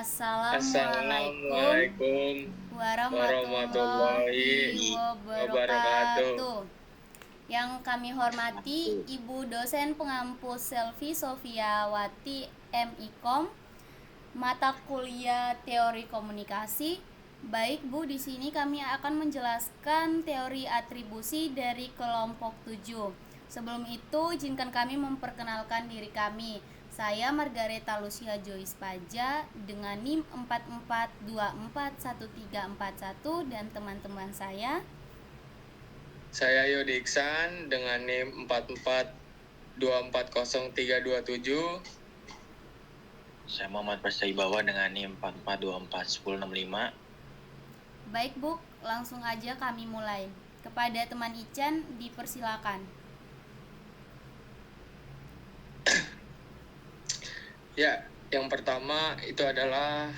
Assalamualaikum Assalamualaikum warahmatullahi warahmatullahi wabarakatuh. wabarakatuh. Yang kami hormati Ibu dosen pengampu Selvi Sofiawati MIKOM, mata kuliah Teori Komunikasi. Baik Bu, di sini kami akan menjelaskan teori atribusi dari kelompok 7. Sebelum itu, izinkan kami memperkenalkan diri kami. Saya Margareta Lucia Joyce Paja dengan NIM 44241341 dan teman-teman saya. Saya Yodi Iksan dengan NIM 44240327. Saya Muhammad Prastawibawa dengan NIM 44241065. Baik Bu, langsung aja kami mulai. Kepada teman Ican dipersilakan. Ya, yang pertama itu adalah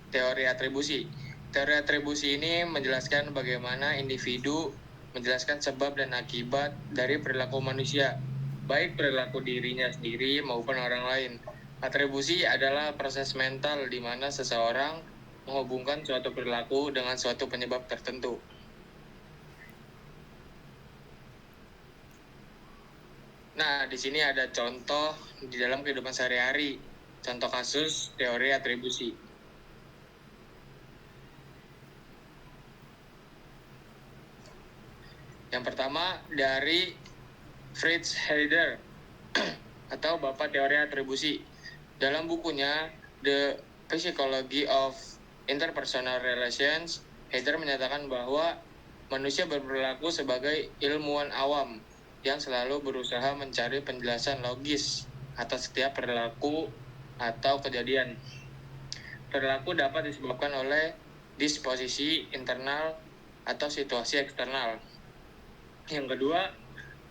teori atribusi. Teori atribusi ini menjelaskan bagaimana individu menjelaskan sebab dan akibat dari perilaku manusia, baik perilaku dirinya sendiri maupun orang lain. Atribusi adalah proses mental di mana seseorang menghubungkan suatu perilaku dengan suatu penyebab tertentu. Nah, di sini ada contoh di dalam kehidupan sehari-hari, contoh kasus teori atribusi. Yang pertama dari Fritz Heider atau Bapak Teori Atribusi. Dalam bukunya The Psychology of Interpersonal Relations, Heider menyatakan bahwa manusia berperilaku sebagai ilmuwan awam yang selalu berusaha mencari penjelasan logis atas setiap perilaku atau kejadian. Perilaku dapat disebabkan oleh disposisi internal atau situasi eksternal. Yang kedua,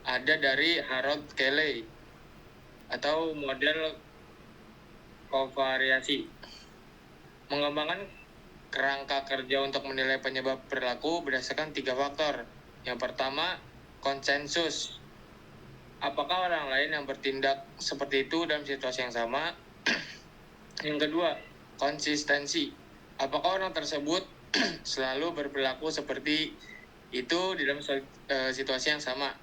ada dari Harold Cayley atau model kovariasi. Mengembangkan kerangka kerja untuk menilai penyebab perilaku berdasarkan 3 faktor. Yang pertama, konsensus. Apakah orang lain yang bertindak seperti itu dalam situasi yang sama? Yang kedua, konsistensi. Apakah orang tersebut selalu berperilaku seperti itu di dalam situasi yang sama?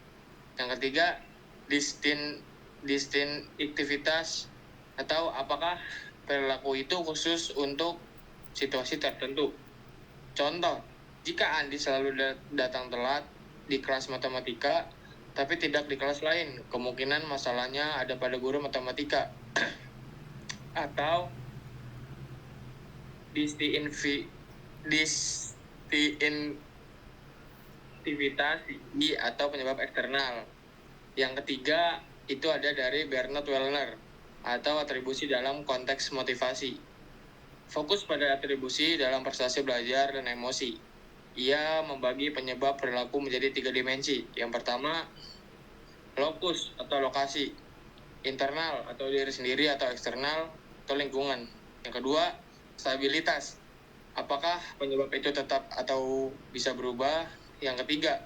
Yang ketiga, distinktivitas atau apakah perilaku itu khusus untuk situasi tertentu. Contoh, jika Andi selalu datang telat di kelas matematika tapi tidak di kelas lain, kemungkinan masalahnya ada pada guru matematika. Atau distinktivitas atau penyebab eksternal. Yang ketiga itu ada dari Bernard Wellner atau atribusi dalam konteks motivasi. Fokus pada atribusi dalam prestasi belajar dan emosi. Ia membagi penyebab perilaku menjadi 3 dimensi. Yang pertama, lokus atau lokasi, internal atau diri sendiri atau eksternal atau lingkungan. Yang kedua, stabilitas. Apakah penyebab itu tetap atau bisa berubah? Yang ketiga,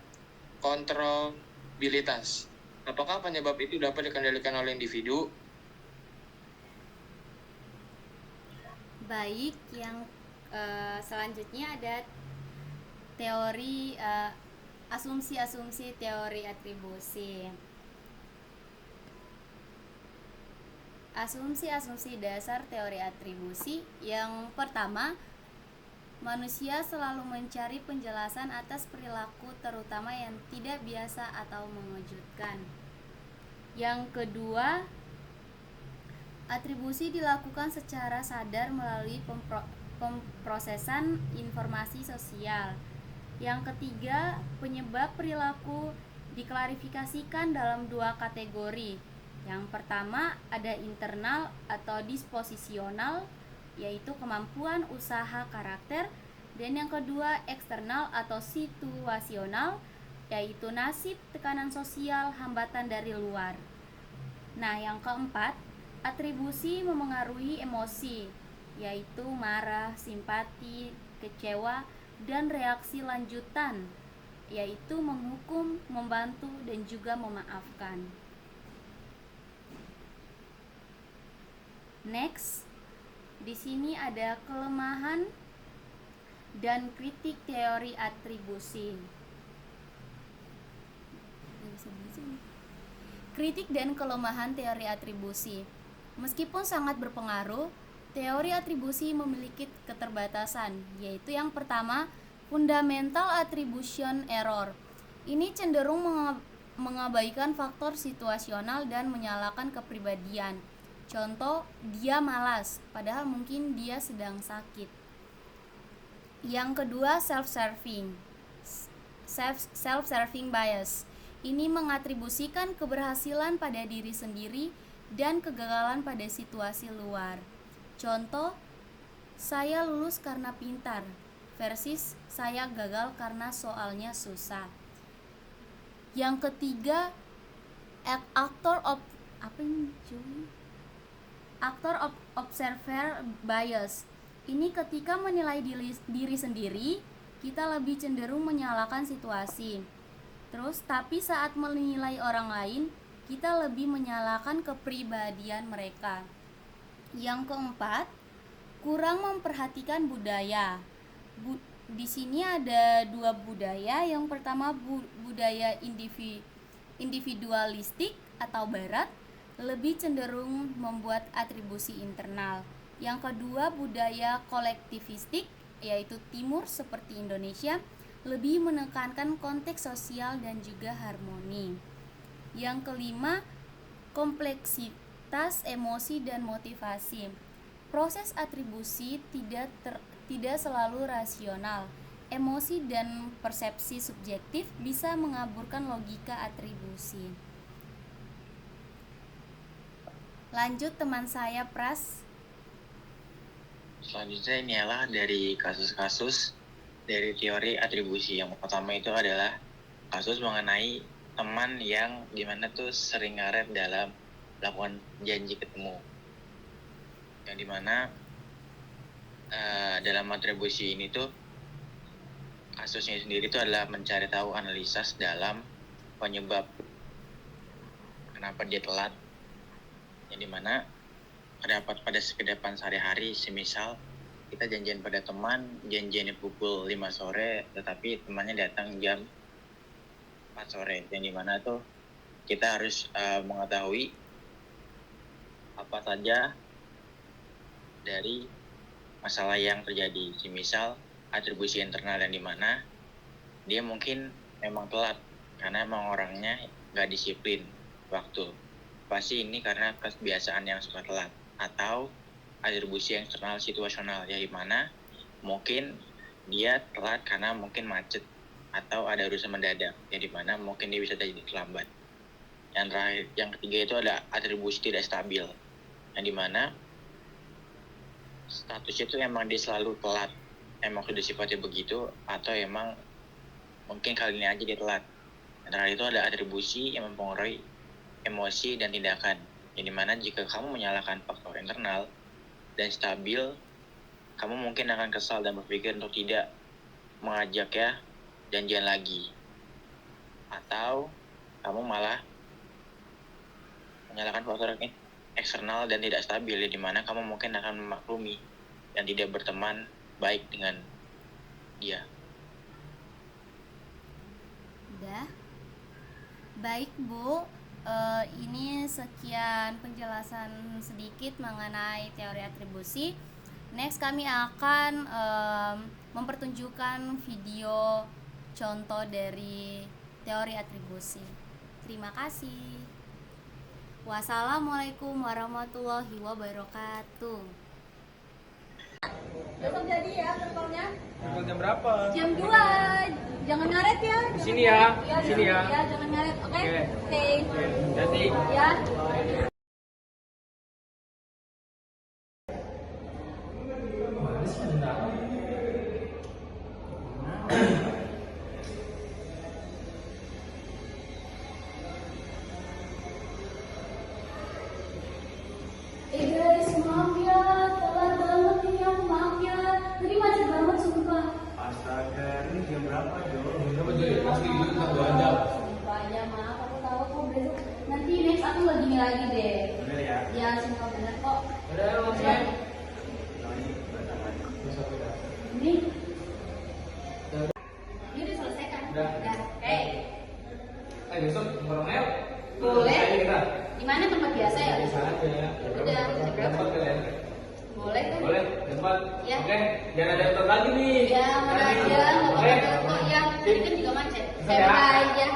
kontrolabilitas. Apakah penyebab itu dapat dikendalikan oleh individu? Baik, yang selanjutnya ada teori asumsi-asumsi teori atribusi. Asumsi-asumsi dasar teori atribusi. Yang pertama, manusia selalu mencari penjelasan atas perilaku terutama yang tidak biasa atau mengejutkan. Yang kedua, atribusi dilakukan secara sadar melalui pemrosesan informasi sosial. Yang ketiga, penyebab perilaku diklarifikasikan dalam 2 kategori. Yang pertama ada internal atau disposisional, yaitu kemampuan usaha karakter, dan yang kedua eksternal atau situasional, yaitu nasib, tekanan sosial, hambatan dari luar. Nah, yang keempat, atribusi memengaruhi emosi, yaitu marah, simpati, kecewa, dan reaksi lanjutan, yaitu menghukum, membantu, dan juga memaafkan. Next, Di sini ada kelemahan dan kritik teori atribusi. Kritik dan kelemahan teori atribusi. Meskipun sangat berpengaruh, teori atribusi memiliki keterbatasan, yaitu yang pertama, fundamental attribution error. Ini cenderung mengabaikan faktor situasional dan menyalahkan kepribadian. Contoh, dia malas, padahal mungkin dia sedang sakit. Yang kedua, self-serving bias. Ini mengatribusikan keberhasilan pada diri sendiri dan kegagalan pada situasi luar. Contoh, saya lulus karena pintar versus saya gagal karena soalnya susah. Yang ketiga, actor observer bias. Ini ketika menilai diri sendiri, kita lebih cenderung menyalahkan situasi. Terus, tapi saat menilai orang lain, kita lebih menyalahkan kepribadian mereka. Yang keempat, kurang memperhatikan budaya. Di sini ada dua budaya. Yang pertama, budaya individualistik atau barat lebih cenderung membuat atribusi internal. Yang kedua, budaya kolektivistik, yaitu timur seperti Indonesia, lebih menekankan konteks sosial dan juga harmoni. Yang kelima, kompleksitas emosi dan motivasi. Proses atribusi tidak selalu rasional. Emosi dan persepsi subjektif bisa mengaburkan logika atribusi. Lanjut teman saya, Pras. Selanjutnya ini adalah dari kasus-kasus dari teori atribusi. Yang pertama itu adalah kasus mengenai teman yang dimana tuh sering ngaret dalam melakukan janji ketemu. Yang dimana dalam atribusi ini tuh kasusnya sendiri itu adalah mencari tahu analisis dalam penyebab kenapa dia telat. Yang dimana terdapat pada kehidupan sehari-hari, semisal kita janjian pada teman, janjiannya pukul 5 sore, tetapi temannya datang jam 4 sore. Yang dimana tuh kita harus mengetahui apa saja dari masalah yang terjadi. Semisal atribusi internal yang dimana dia mungkin memang telat karena emang orangnya gak disiplin waktu. Pasti ini karena kebiasaan yang suka telat. Atau atribusi eksternal situasional, yang dimana mungkin dia telat karena mungkin macet atau ada urusan mendadak, yang dimana mungkin dia bisa jadi terlambat. Yang terakhir, yang ketiga itu ada atribusi tidak stabil, yang dimana statusnya itu emang dia selalu telat, emang sudah sifatnya begitu, atau emang mungkin kali ini aja dia telat. Yang terakhir itu ada atribusi yang mempengaruhi emosi dan tindakan, yang dimana jika kamu menyalahkan faktor internal dan stabil, kamu mungkin akan kesal dan berpikir untuk tidak mengajak ya janjian lagi, atau kamu malah menyalahkan faktor eksternal dan tidak stabil, yang dimana kamu mungkin akan memaklumi dan tidak berteman baik dengan dia. Udah? Baik, Bu. Ini sekian penjelasan sedikit mengenai teori atribusi. Next kami akan mempertunjukkan video contoh dari teori atribusi. Terima kasih. Wassalamualaikum warahmatullahi wabarakatuh. Besok jadi ya kantornya? Jam berapa? Jam 2. Jangan ngaret ya. Sini ya. Sini ya. Ya, jangan ngaret. Oke? Oke. Jadi. Ya. Guys, maaf ya, telat banget nih ya, maaf ya. Tadi macet banget sumpah. Astaga, ini jam berapa dong? Berapa jadi? Pasti kita 2 jam. Sumpah ya, maaf aku tahu kok besok. Nanti next aku lagi nih lagi deh. Bener ya? Ya, sumpah bener kok. Udah, langsung. Ini udah selesai kan? Udah. Oke. Besok bareng Boleh. kita. Di mana tempat biasa ya? Bisa aja. Udah, berapa? Tempat kalian. Boleh kan? Boleh, tempat. Ya. Oke, jangan ada yang lagi nih. Ya, mana aja, nggak Oke. apa-apa kok. Ya, tadi kan juga macet. Bisa ya? Bye ya.